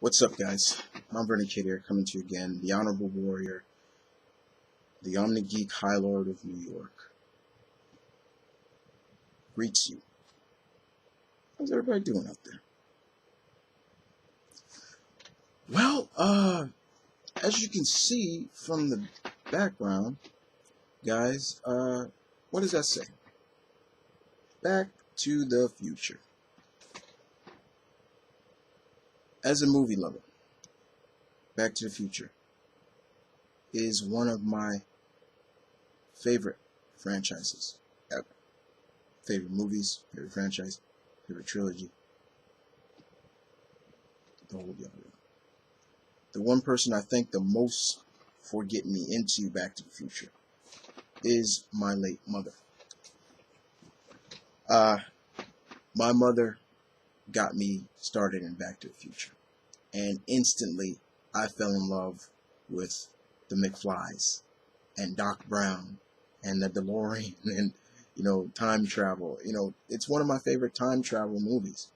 What's up, guys? I'm M.V.K here, coming to you again. The Honorable Warrior, the Omni-Geek High Lord of New York, greets you. How's everybody doing out there? Well, as you can see from the background, guys, what does that say? Back to the Future. As a movie lover, Back to the Future is one of my favorite franchises ever. Favorite movies, favorite franchise, favorite trilogy. The whole deal. The one person I thank the most for getting me into Back to the Future is my late mother. My mother got me started in Back to the Future, and instantly I fell in love with the McFlys and Doc Brown and the DeLorean and time travel. It's one of my favorite time travel movies.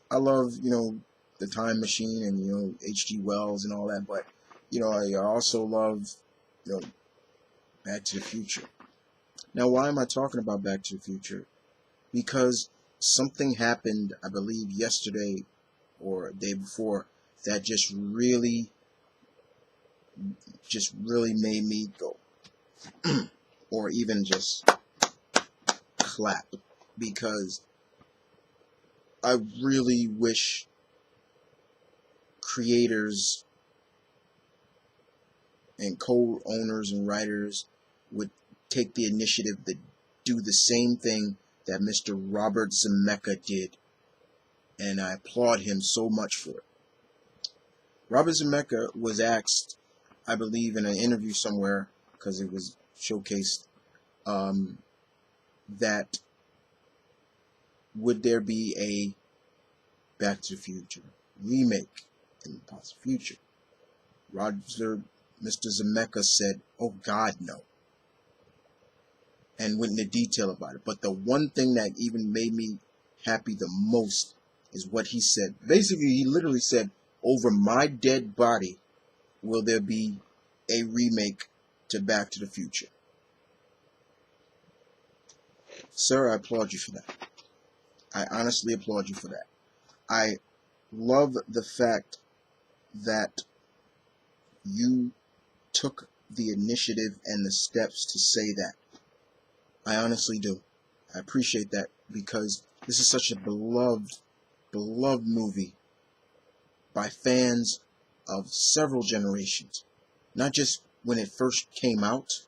I love the Time Machine and H.G. Wells and all that, but I also love Back to the Future. Now, why am I talking about Back to the Future? Because something happened, I believe yesterday or the day before, that just really made me go or even just clap, because I really wish creators and co-owners and writers would take the initiative to do the same thing that Mr. Robert Zemeckis did, and I applaud him so much for it. Robert Zemeckis was asked, I believe in an interview somewhere, because it was showcased, that would there be a Back to the Future remake in the possible future? Mr. Zemeckis said, "Oh God, no," and went into detail about it. But the one thing that even made me happy the most is what he said. Basically, he literally said, "Over my dead body will there be a remake to Back to the Future." Sir, I applaud you for that. I honestly applaud you for that. I love the fact that you took the initiative and the steps to say that. I honestly do. I appreciate that, because this is such a beloved movie by fans of several generations. Not just when it first came out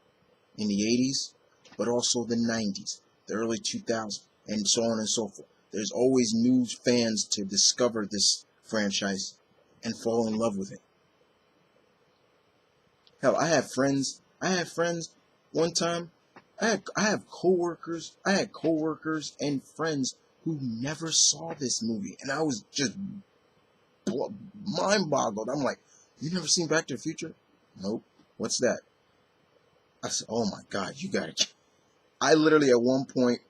in the 80s, but also the 90s, the early 2000s, and so on and so forth. There's always new fans to discover this franchise and fall in love with it. Hell, I had friends one time. I had coworkers and friends who never saw this movie, and I was just mind boggled. I'm like, "You never seen Back to the Future?" "Nope." "What's that?" I said, "Oh my God, you got it." I literally at one point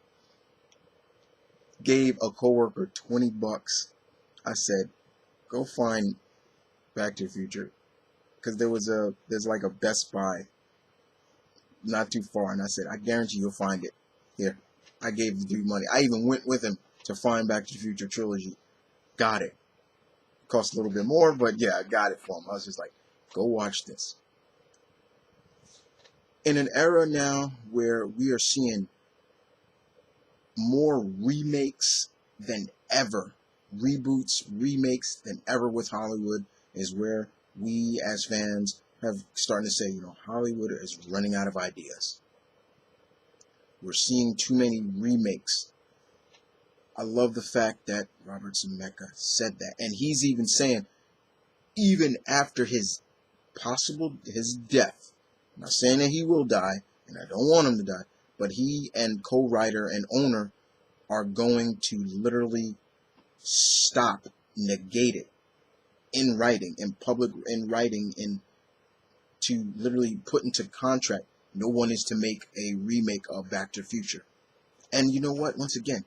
gave a coworker $20. I said, "Go find Back to the Future," because there's like a Best Buy not too far, and I said, "I guarantee you'll find it." Here, I gave the dude money. I even went with him to find Back to the Future trilogy. Got it. Cost a little bit more, but yeah, I got it for him. I was just like, "Go watch this." In an era now where we are seeing more remakes than ever, reboots, remakes than ever with Hollywood, is where we as fans have starting to say, Hollywood is running out of ideas. We're seeing too many remakes. I love the fact that Robert Zemeckis said that, and he's even saying, even after his death, I'm not saying that he will die, and I don't want him to die, but he and co-writer and owner are going to literally negate it in writing, to literally put into contract. No one is to make a remake of Back to the Future. And you know what? Once again,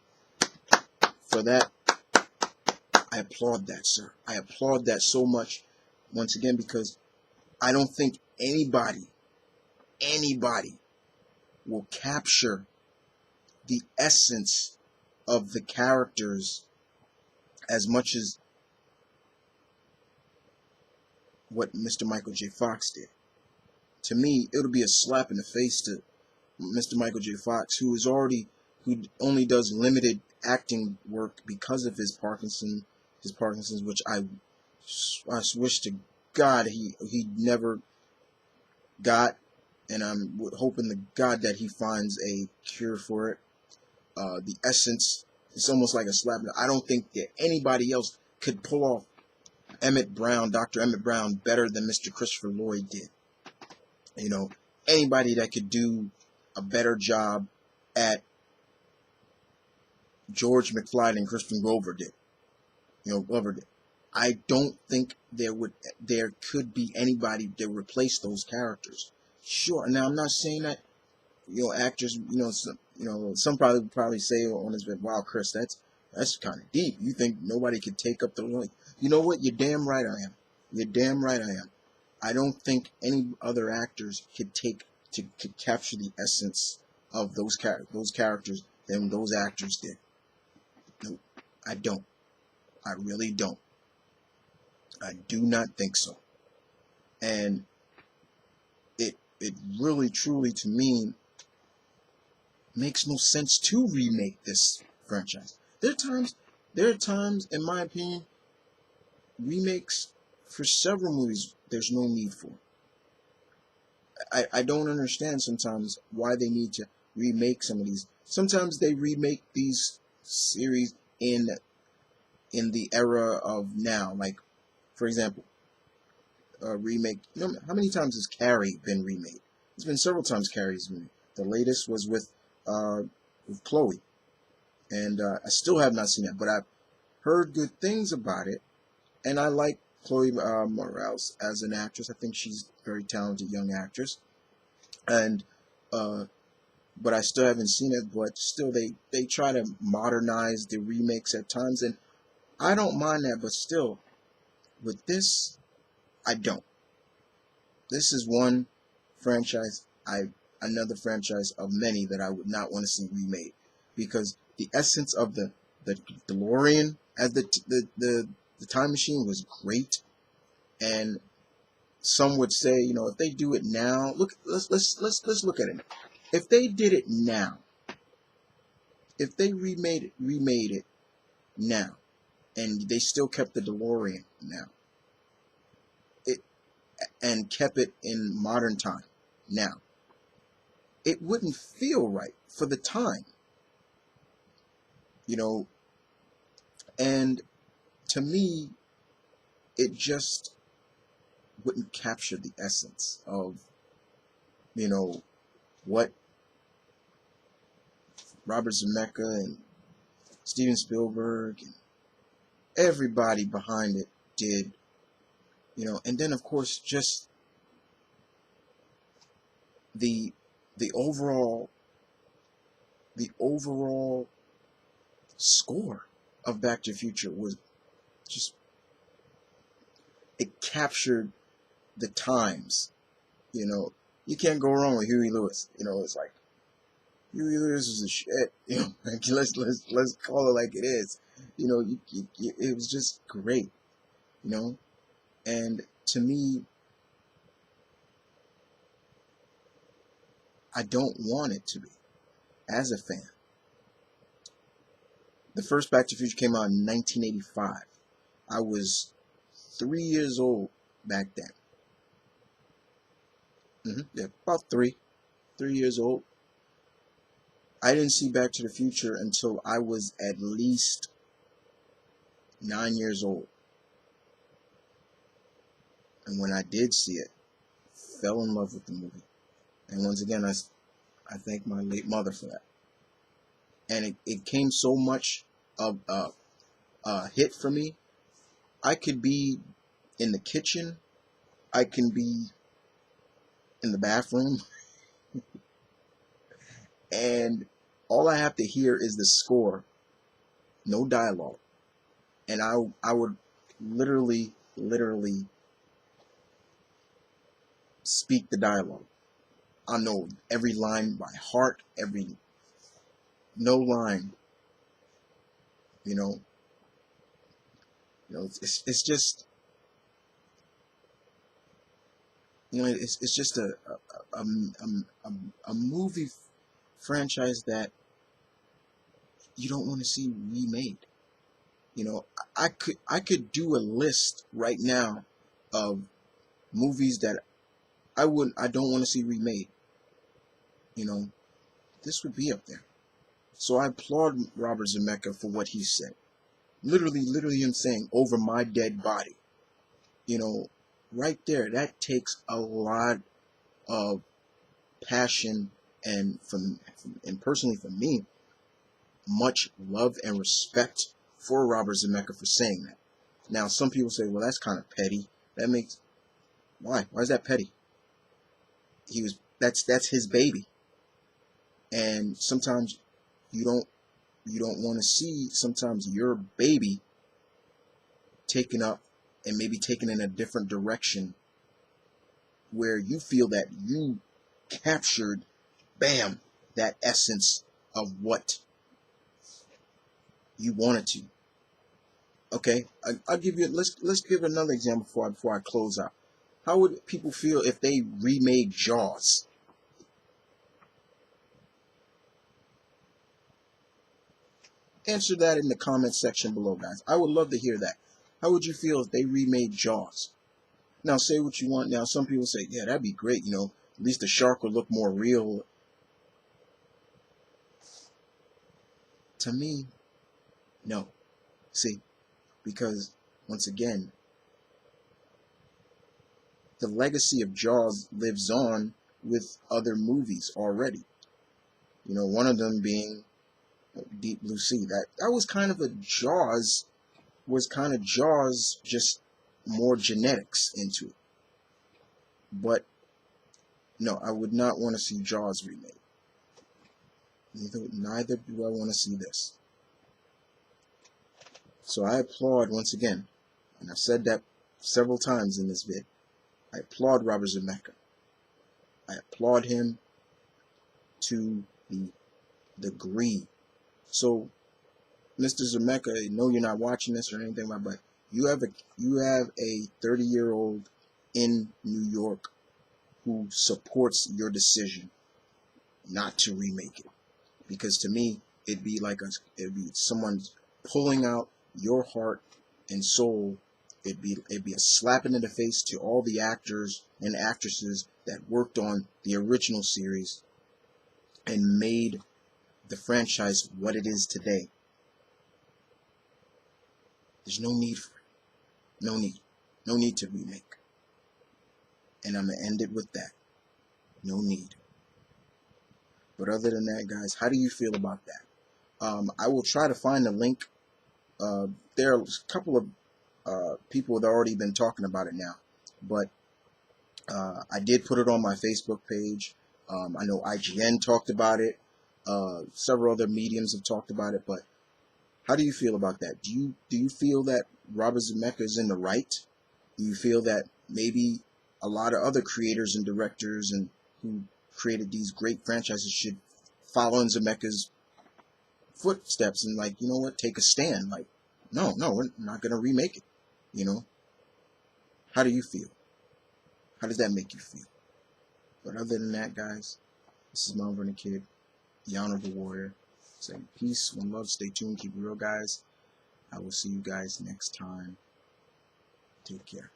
for that, I applaud that, sir. I applaud that so much, once again, because I don't think anybody will capture the essence of the characters as much as what Mr. Michael J. Fox did. To me, it'll be a slap in the face to Mr. Michael J. Fox, who only does limited acting work because of his Parkinson's, which I wish to God he never got, and I'm hoping to God that he finds a cure for it. The essence, it's almost like a slap. I don't think that anybody else could pull off Dr. Emmett Brown, better than Mr. Christopher Lloyd did. Anybody that could do a better job at George McFly than Crispin Glover did. Glover did. I don't think there could be anybody that replace those characters. Sure. Now I'm not saying that actors, some probably say on this bit, wow, Chris, that's kind of deep. You think nobody could take up the role? You know what? You're damn right I am. You're damn right I am. I don't think any other actors could capture the essence of those characters than those actors did. No, I don't. I really don't. I do not think so. And it really, truly, to me, makes no sense to remake this franchise. There are times, in my opinion, remakes for several movies there's no need for. I don't understand sometimes why they need to remake some of these. Sometimes they remake these series in the era of now. Like, for example, a remake. How many times has Carrie been remade? It's been several times Carrie's been remade. The latest was with Chloe, and I still have not seen it, but I've heard good things about it, and I like Chloe Moretz as an actress. I think she's a very talented young actress, and but I still haven't seen it. But still, they try to modernize the remakes at times, and I don't mind that. But still, with this, I don't. This is one franchise another franchise of many that I would not want to see remade, because the essence of the DeLorean as the time machine was great, and some would say, if they do it now, let's look at it. If they did it now, if they remade it now, and they still kept the DeLorean now, and kept it in modern time now, it wouldn't feel right for the time, and to me, it just wouldn't capture the essence of, what Robert Zemeckis and Steven Spielberg and everybody behind it did, and then of course just the overall score of Back to the Future was just, it captured the times. You can't go wrong with Huey Lewis. It's like, Huey Lewis is a shit. Like, let's call it like it is. It was just great. And to me, I don't want it to be, as a fan. The first Back to the Future came out in 1985. I was 3 years old back then. Yeah, about 3 years old. I didn't see Back to the Future until I was at least 9 years old. And when I did see it, fell in love with the movie. And once again, I thank my late mother for that. And it came so much of a hit for me. I could be in the kitchen. I can be in the bathroom. And all I have to hear is the score. No dialogue. and I would literally speak the dialogue. I know every line by heart, no line. You know, it's just, it's just a, a, a movie franchise that you don't want to see remade. I could do a list right now of movies that I don't want to see remade. You know, this would be up there. So I applaud Robert Zemeckis for what he said. Literally him saying, "over my dead body." Right there, that takes a lot of passion, and personally for me, much love and respect for Robert Zemeckis for saying that. Now, some people say, well, that's kind of petty. Why is that petty? That's his baby. And sometimes you don't want to see sometimes your baby taken up and maybe taken in a different direction, where you feel that you captured, bam, that essence of what you wanted to. Okay, I'll give you. Let's give another example before I close out. How would people feel if they remade Jaws? Answer that in the comment section below, guys. I would love to hear that. How would you feel if they remade Jaws? Now, say what you want. Now, some people say, yeah, that'd be great. At least the shark would look more real. To me, no. See, because once again, the legacy of Jaws lives on with other movies already. One of them being Deep Blue Sea. That was kind of Jaws, just more genetics into it. But no, I would not want to see Jaws remade. Neither do I want to see this. So I applaud, once again, and I've said that several times in this vid, I applaud Robert Zemeckis. I applaud him to the degree. So, Mr. Zemeckis, I know you're not watching this or anything like that, but you have a 30-year-old in New York who supports your decision not to remake it. Because to me, it'd be someone pulling out your heart and soul. It'd be a slap in the face to all the actors and actresses that worked on the original series and made the franchise what it is today. There's no need for it. No need to remake. And I'm going to end it with that. No need. But other than that, guys, how do you feel about that? I will try to find a link. There are a couple of people that already been talking about it now. But I did put it on my Facebook page. I know IGN talked about it. Several other mediums have talked about it. But how do you feel about that? Do you feel that Robert Zemeckis is in the right? Do you feel that maybe a lot of other creators and directors and who created these great franchises should follow in Zemeckis' footsteps and, like, you know what, take a stand? Like, no, we're not going to remake it. How do you feel? How does that make you feel? But other than that, guys, this is Melvin the Kid, the Honorable Warrior, saying peace, one love, stay tuned, keep it real, guys. I will see you guys next time. Take care.